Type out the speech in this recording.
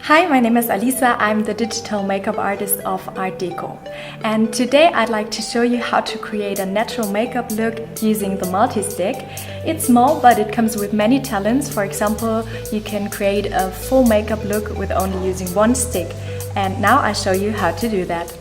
Hi, my name is Alisa. I'm the digital makeup artist of ARTDECO. And today I'd like to show you how to create a natural makeup look using the multi-stick. It's small, but it comes with many talents. For example, you can create a full makeup look with only using one stick. And now I'll show you how to do that.